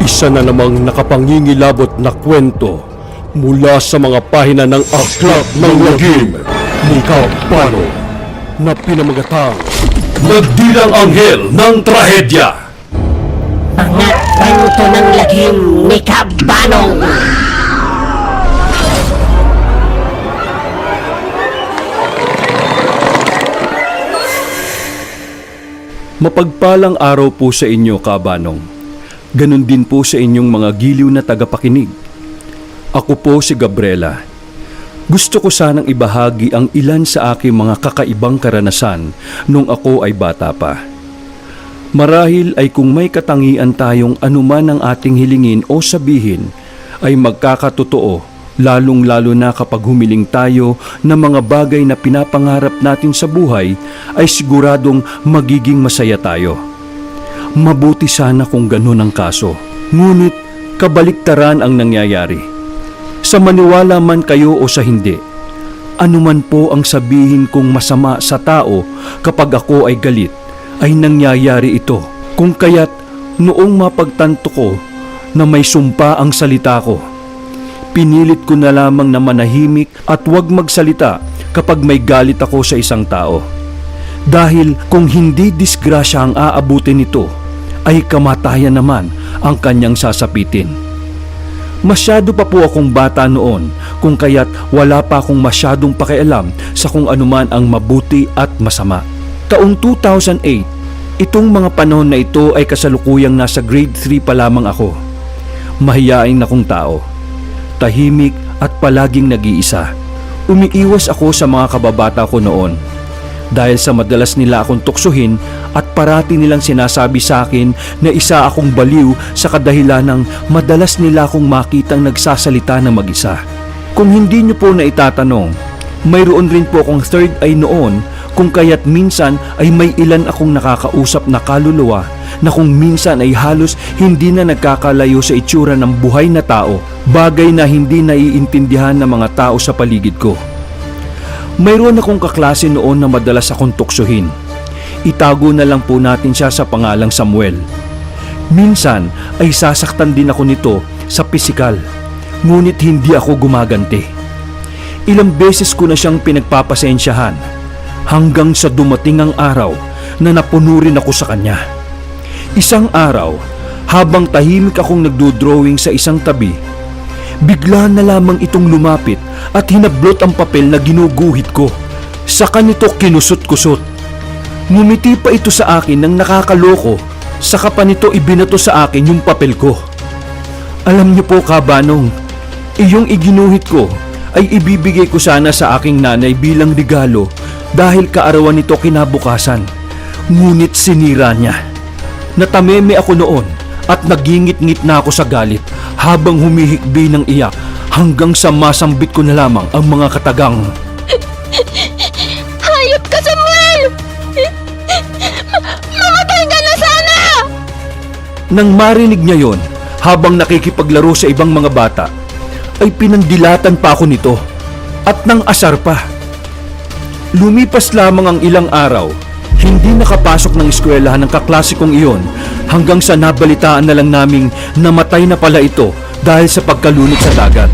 Isa na namang nakapangingilabot na kwento mula sa mga pahina ng Aklat ng Lagim ni Kabano na pinamagatang Nagdilang Anghel ng Trahedya. Mga kwento ng lagim ni Kabano. Mapagpalang araw po sa inyo, Kabanong. Ganon din po sa inyong mga giliw na tagapakinig. Ako po si Gabriela. Gusto ko sanang ibahagi ang ilan sa aking mga kakaibang karanasan nung ako ay bata pa. Marahil ay kung may katangian tayong anuman ang ating hilingin o sabihin ay magkakatotoo, lalong-lalo na kapag humiling tayo ng mga bagay na pinapangarap natin sa buhay ay siguradong magiging masaya tayo. Mabuti sana kung ganun ang kaso, ngunit kabaliktaran ang nangyayari. Sa maniwala man kayo o sa hindi, anuman po ang sabihin kong masama sa tao kapag ako ay galit, ay nangyayari ito. Kung kaya't noong mapagtanto ko na may sumpa ang salita ko, pinilit ko na lamang na manahimik at huwag magsalita kapag may galit ako sa isang tao. Dahil kung hindi disgrasya ang aabutin nito, ay kamatayan naman ang kanyang sasapitin. Masyado pa po akong bata noon, kung kaya't wala pa akong masyadong pakialam sa kung anuman ang mabuti at masama. Taong 2008, itong mga panahon na ito ay kasalukuyang nasa grade 3 pa lamang ako. Mahiyain akong tao, tahimik at palaging nag-iisa. Umiiwas ako sa mga kababata ko noon dahil sa madalas nila akong tuksuhin at parati nilang sinasabi sa akin na isa akong baliw sa kadahilan ng madalas nila akong makitang nagsasalita na mag-isa. Kung hindi niyo po na itatanong, mayroon rin po akong third eye noon, kung kaya't minsan ay may ilan akong nakakausap na kaluluwa na kung minsan ay halos hindi na nagkakalayo sa itsura ng buhay na tao, bagay na hindi naiintindihan ng mga tao sa paligid ko. Mayroon akong kaklase noon na madalas akong tuksuhin. Itago na lang po natin siya sa pangalang Samuel. Minsan ay sasaktan din ako nito sa pisikal, ngunit hindi ako gumaganti. Ilang beses ko na siyang pinagpapasensyahan hanggang sa dumating ang araw na napuno rin ako sa kanya. Isang araw, habang tahimik akong nagdodrawing sa isang tabi, bigla na lamang itong lumapit at hinablot ang papel na ginuguhit ko. Saka nito kinusot-kusot. Ngumiti pa ito sa akin ng nakakaloko, saka pa nito ibinato sa akin yung papel ko. Alam niyo po, Kabanong, iyong iginuhit ko ay ibibigay ko sana sa aking nanay bilang regalo dahil kaarawan nito kinabukasan. Ngunit sinira niya. Natameme ako noon at nagingit-ngit na ako sa galit habang humihikbi ng iyak hanggang sa masambit ko na lamang ang mga katagang. Hayop ka, Samuel! Mamatay ka na sana! Nang marinig niya yon, habang nakikipaglaro sa ibang mga bata, ay pinandilatan pa ako nito at nang asar pa. Lumipas lamang ang ilang araw, hindi nakapasok ng eskwelahan ng kaklase kong iyon hanggang sa nabalitaan na lang naming namatay na pala ito dahil sa pagkalunod sa dagat.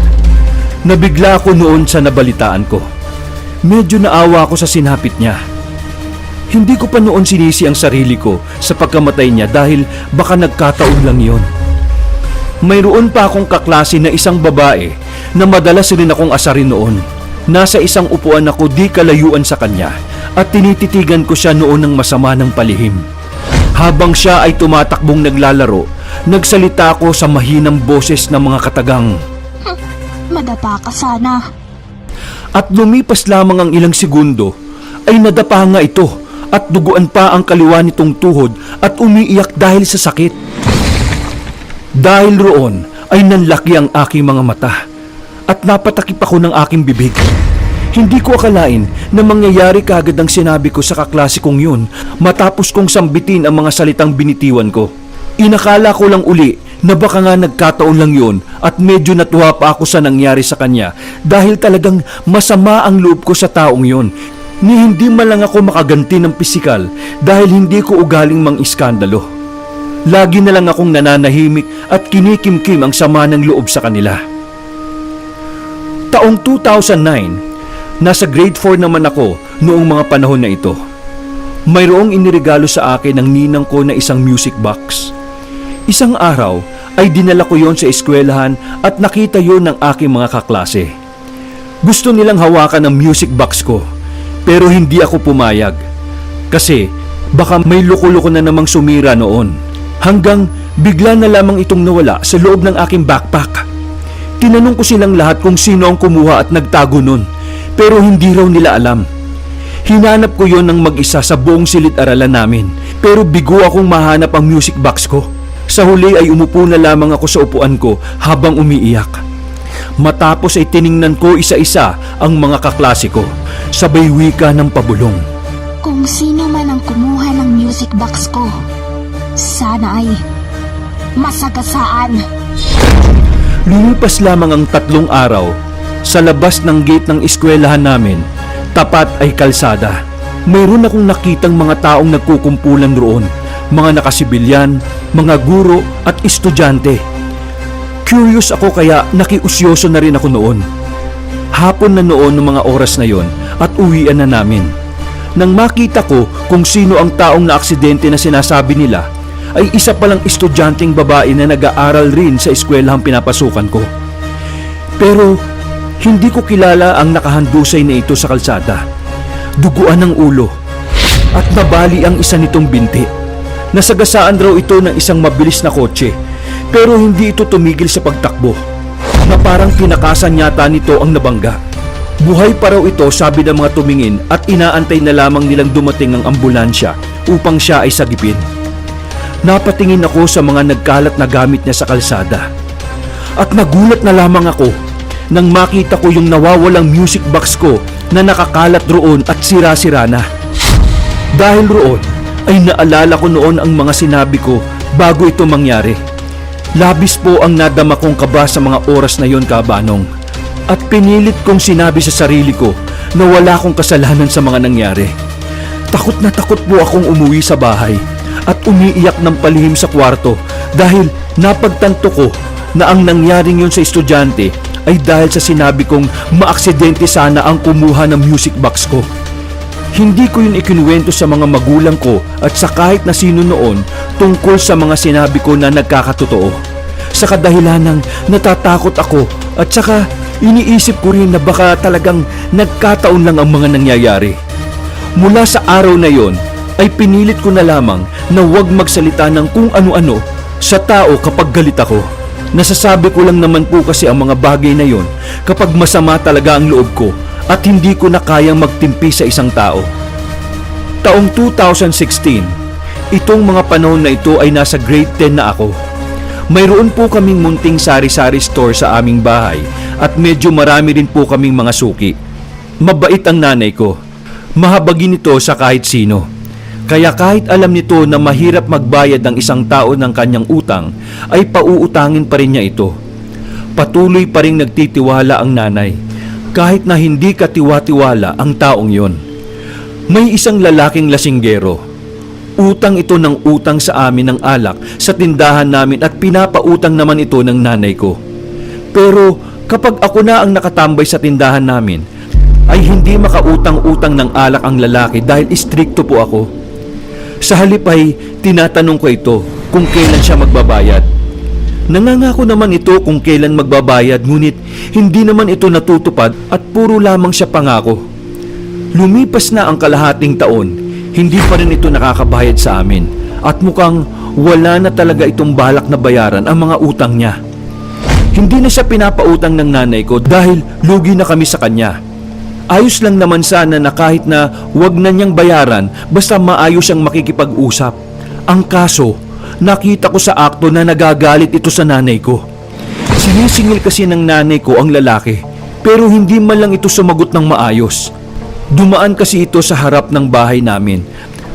Nabigla ako noon sa nabalitaan ko. Medyo naawa ako sa sinapit niya. Hindi ko pa noon sinisi ang sarili ko sa pagkamatay niya dahil baka nagkataon lang yon. Mayroon pa akong kaklase na isang babae na madalas rin akong asarin noon. Nasa isang upuan ako di kalayuan sa kanya at tinititigan ko siya noon ng masama ng palihim. Habang siya ay tumatakbong naglalaro, nagsalita ako sa mahinang boses ng mga katagang. Madapa ka sana. At lumipas lamang ang ilang segundo, ay nadapa nga ito at duguan pa ang kaliwa nitong tuhod at umiiyak dahil sa sakit. Dahil roon ay nanlaki ang aking mga mata at napatakip ako ng aking bibig. Hindi ko akalain na mangyayari kaagad ang sinabi ko sa kaklase kong yun matapos kong sambitin ang mga salitang binitiwan ko. Inakala ko lang uli na baka nga nagkataon lang yun at medyo natuwa pa ako sa nangyari sa kanya dahil talagang masama ang loob ko sa taong yun. Ni hindi man lang ako makaganti ng pisikal dahil hindi ko ugaling mang iskandalo. Lagi na lang akong nananahimik at kinikimkim ang sama ng loob sa kanila. Taong 2009, nasa grade 4 naman ako noong mga panahon na ito. Mayroong iniregalo sa akin ng ninang ko na isang music box. Isang araw ay dinala ko yon sa eskwelahan at nakita yon ng aking mga kaklase. Gusto nilang hawakan ang music box ko pero hindi ako pumayag kasi baka may loko-loko na namang sumira noon. Hanggang bigla na lamang itong nawala sa loob ng aking backpack. Tinanong ko silang lahat kung sino ang kumuha at nagtago nun pero hindi raw nila alam. Hinanap ko yon ng mag-isa sa buong silid-aralan namin pero bigo akong mahanap ang music box ko. Sa huli ay umupo na lamang ako sa upuan ko habang umiiyak. Matapos ay tiningnan ko isa-isa ang mga kaklase ko. Sabay wika ng pabulong. Kung sino man ang kumuha ng music box ko, sana ay masagasaan. Lumipas lamang ang 3 araw. Sa labas ng gate ng eskwelahan namin, tapat ay kalsada. Mayroon akong nakitang mga taong nagkukumpulan roon. Mga nakasibilyan, mga guro at estudyante. Curious ako kaya nakiusyoso na rin ako noon. Hapon na noon ng mga oras na yon at uwian na namin. Nang makita ko kung sino ang taong naaksidente na sinasabi nila, ay isa palang estudyanteng babae na nag-aaral rin sa eskwelahang pinapasukan ko. Pero hindi ko kilala ang nakahandusay na ito sa kalsada. Duguan ang ulo at nabali ang isa nitong binti. Nasagasaan raw ito ng isang mabilis na kotse pero hindi ito tumigil sa pagtakbo na parang pinakasan yata nito ang nabangga. Buhay pa raw ito sabi ng mga tumingin at inaantay na lamang nilang dumating ang ambulansya upang siya ay sagipin. Napatingin ako sa mga nagkalat na gamit niya sa kalsada at nagulat na lamang ako nang makita ko yung nawawalang music box ko na nakakalat roon at sira-sira na. Dahil roon ay naalala ko noon ang mga sinabi ko bago ito mangyari. Labis po ang nadama kong kaba sa mga oras na yon, Kabanong. At pinilit kong sinabi sa sarili ko na wala akong kasalanan sa mga nangyari. Takot na takot po akong umuwi sa bahay at umiiyak ng palihim sa kwarto dahil napagtanto ko na ang nangyaring yon sa estudyante ay dahil sa sinabi kong maaksidente sana ang kumuha ng music box ko. Hindi ko yun ikinuwento sa mga magulang ko at sa kahit na sino noon tungkol sa mga sinabi ko na nagkakatotoo. Sa kadahilanang natatakot ako at saka iniisip ko rin na baka talagang nagkataon lang ang mga nangyayari. Mula sa araw na yon ay pinilit ko na lamang na huwag magsalita ng kung ano-ano sa tao kapag galit ako. Nasasabi ko lang naman po kasi ang mga bagay na yon kapag masama talaga ang loob ko at hindi ko na kayang magtimpi sa isang tao. Taong 2016, itong mga panahon na ito ay nasa grade 10 na ako. Mayroon po kaming munting sari-sari store sa aming bahay at medyo marami rin po kaming mga suki. Mabait ang nanay ko. Mahabagin ito sa kahit sino. Kaya kahit alam nito na mahirap magbayad ng isang tao ng kanyang utang, ay pauutangin pa rin niya ito. Patuloy pa rin nagtitiwala ang nanay, kahit na hindi katiwa-tiwala ang taong yon. May isang lalaking lasinggero. Utang ito ng utang sa amin ng alak sa tindahan namin at pinapautang naman ito ng nanay ko. Pero kapag ako na ang nakatambay sa tindahan namin, ay hindi makautang-utang ng alak ang lalaki dahil istrikto po ako. Sa halip ay tinatanong ko ito kung kailan siya magbabayad. Nangangako naman ito kung kailan magbabayad ngunit hindi naman ito natutupad at puro lamang siya pangako. Lumipas na ang kalahating taon, hindi pa rin ito nakakabayad sa amin at mukhang wala na talaga itong balak na bayaran ang mga utang niya. Hindi na siya pinapautang ng nanay ko dahil lugi na kami sa kanya. Ayos lang naman sana na kahit na wag na niyang bayaran basta maayos siyang makikipag-usap. Ang kaso, nakita ko sa akto na nagagalit ito sa nanay ko. Sinisingil kasi ng nanay ko ang lalaki pero hindi man lang ito sumagot ng maayos. Dumaan kasi ito sa harap ng bahay namin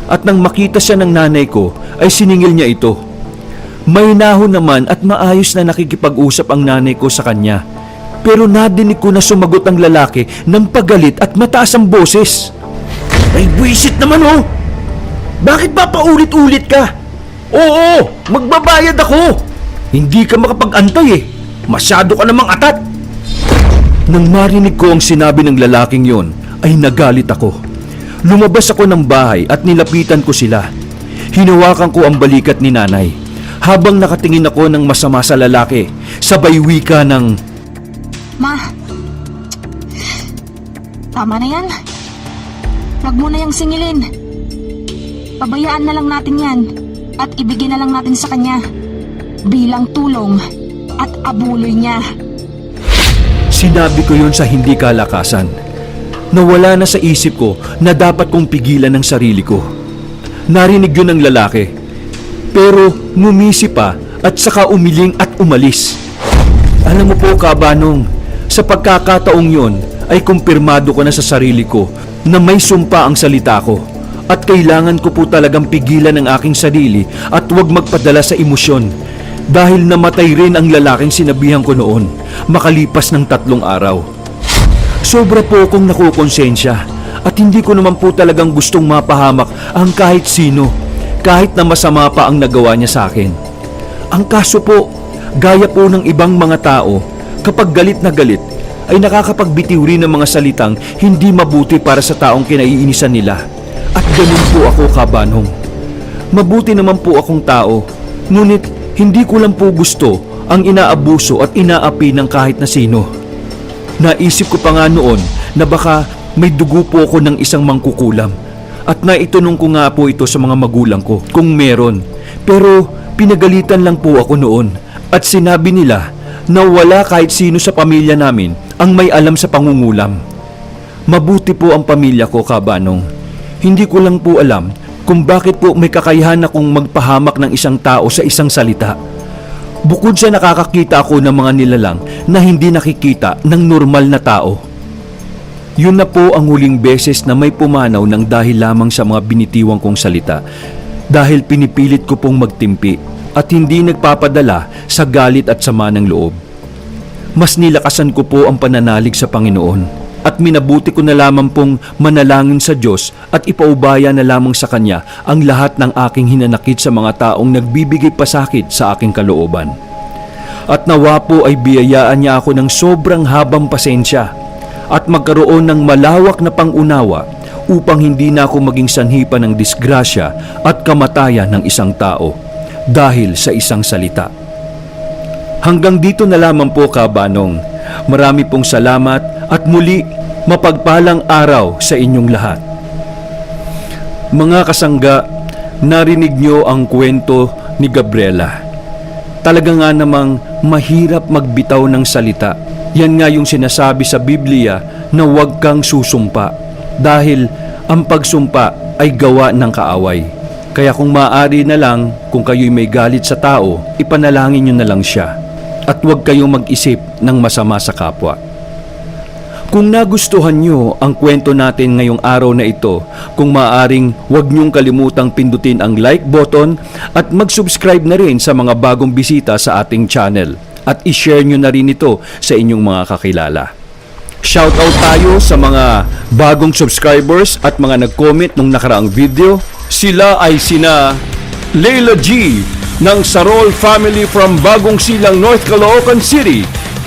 at nang makita siya ng nanay ko ay siningil niya ito. Mahinahon naman at maayos na nakikipag-usap ang nanay ko sa kanya. Pero nadinig ko na sumagot ang lalaki ng pagalit at mataas ang boses. Ay buwisit naman oh! Bakit ba paulit-ulit ka? Oo, magbabayad ako! Hindi ka makapag-antay eh. Masyado ka namang atat. Nang marinig ko ang sinabi ng lalaking yon, ay nagalit ako. Lumabas ako ng bahay at nilapitan ko sila. Hinawakan ko ang balikat ni nanay. Habang nakatingin ako ng masama sa lalaki, sabay wika ng, Ma, tama na yan. Huwag mo na yung singilin. Pabayaan na lang natin yan at ibigay na lang natin sa kanya bilang tulong at abuloy niya. Sinabi ko yon sa hindi kalakasan. Nawala na sa isip ko na dapat kong pigilan ang sarili ko. Narinig yun ng lalaki. Pero ngumisi pa at saka umiling at umalis. Alam mo po, Kabanong, sa pagkakataong yon ay kumpirmado ko na sa sarili ko na may sumpa ang salita ko. At kailangan ko po talagang pigilan ang aking sarili at huwag magpadala sa emosyon. Dahil namatay rin ang lalaking sinabihan ko noon, makalipas ng 3 araw. Sobra po akong nakukonsensya at hindi ko naman po talagang gustong mapahamak ang kahit sino, kahit na masama pa ang nagawa niya sa akin. Ang kaso po, gaya po ng ibang mga tao, kapag galit na galit, ay nakakapagbitiw rin ng mga salitang hindi mabuti para sa taong kinaiinisan nila. At ganun po ako, Kabanong. Mabuti naman po akong tao, ngunit hindi ko lang po gusto ang inaabuso at inaapi ng kahit na sino. Naisip ko pa nga noon na baka may dugo po ako ng isang mangkukulam. At naitanong ko nga po ito sa mga magulang ko kung meron. Pero pinagalitan lang po ako noon at sinabi nila na wala kahit sino sa pamilya namin ang may alam sa pangungulam. Mabuti po ang pamilya ko, Kabanong. Hindi ko lang po alam kung bakit po may kakayahan akong magpahamak ng isang tao sa isang salita. Bukod sa nakakakita ako ng mga nilalang na hindi nakikita ng normal na tao. Yun na po ang huling beses na may pumanaw ng dahil lamang sa mga binitiwang kong salita. Dahil pinipilit ko pong magtimpi at hindi nagpapadala sa galit at sama ng loob. Mas nilakasan ko po ang pananalig sa Panginoon. At minabuti ko na lamang pong manalangin sa Diyos at ipaubaya na lamang sa Kanya ang lahat ng aking hinanakit sa mga taong nagbibigay pasakit sa aking kalooban. At nawa po ay biyayaan niya ako ng sobrang habang pasensya at magkaroon ng malawak na pangunawa upang hindi na ako maging sanhi pa ng disgrasya at kamatayan ng isang tao dahil sa isang salita. Hanggang dito na lamang po, Kabanong. Marami pong salamat at muli mapagpalang araw sa inyong lahat. Mga kasangga, narinig niyo ang kwento ni Gabriela. Talaga nga namang mahirap magbitaw ng salita. Yan nga yung sinasabi sa Biblia na huwag kang susumpa dahil ang pagsumpa ay gawa ng kaaway. Kaya kung maaari na lang, kung kayo'y may galit sa tao, ipanalangin niyo na lang siya. At huwag kayong mag-isip ng masama sa kapwa. Kung nagustuhan nyo ang kwento natin ngayong araw na ito, kung maaaring huwag nyong kalimutang pindutin ang like button at mag-subscribe na rin sa mga bagong bisita sa ating channel. At i-share nyo na rin ito sa inyong mga kakilala. Shoutout tayo sa mga bagong subscribers at mga nag-comment nung nakaraang video. Sila ay sina Leila G ng Sarol Family from Bagong Silang, North Caloocan City,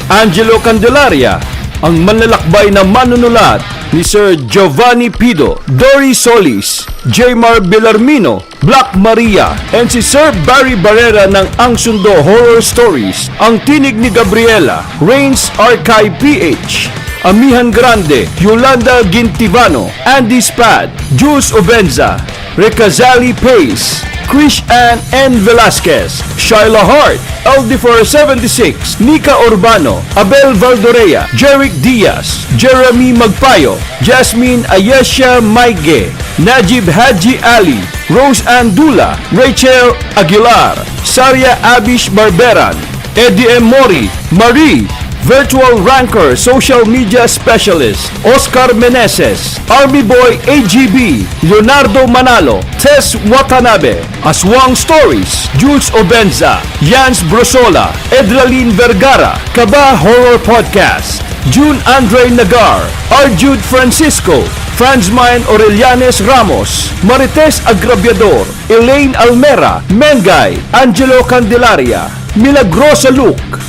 Angelo Candelaria, ang manlalakbay na manunulat ni Sir Giovanni Pido, Dory Solis, Jmar Bellarmino, Black Maria, and si Sir Barry Barrera ng Ang Sundo Horror Stories, ang Tinig ni Gabriela, Reigns Archive PH, Amihan Grande, Yolanda Gintivano, Andy Spad, Jules Obenza, Recazali Pace, Krish Ann N. Velasquez, Shyla Hart, Aldifor 76, Nika Urbano, Abel Valdorea, Jeric Diaz, Jeremy Magpayo, Jasmine Ayesha Maige, Najib Haji Ali, Rose Andula, Rachel Aguilar, Saria Abish Barberan, Eddie M. Mori, Marie, Virtual Ranker Social Media Specialist, Oscar Meneses, Army Boy AGB, Leonardo Manalo, Tess Watanabe, Aswang Stories, Jules Obenza, Jans Brosola, Edralyn Vergara, Kaba Horror Podcast, June Andre Nagar, Arjud Francisco, Franzmine Orellanes Ramos, Marites Agrabiador, Elaine Almera, Mengay, Angelo Candelaria, Milagrosa Luke,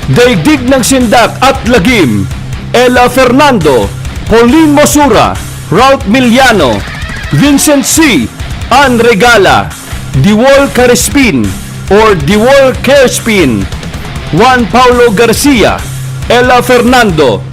Daigdig ng Sindak at Lagim, Ella Fernando, Pauline Mosura, Ralph Miliano, Vincent C., Ann Regala, Diwal Carespin or Diwal Carespin, Juan Paulo Garcia, Ella Fernando.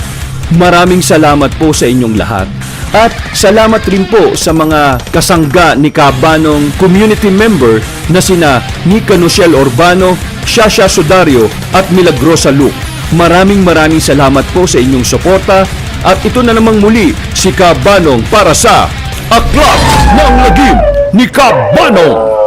Maraming salamat po sa inyong lahat. At salamat rin po sa mga kasangga ni Kabanong community member na sina Nika Nuciel Urbano, Shasha Sudario at Milagrosa Luke. Maraming salamat po sa inyong suporta at ito na namang muli si Kabanong para sa Aklat ng Lagim ni Kabanong.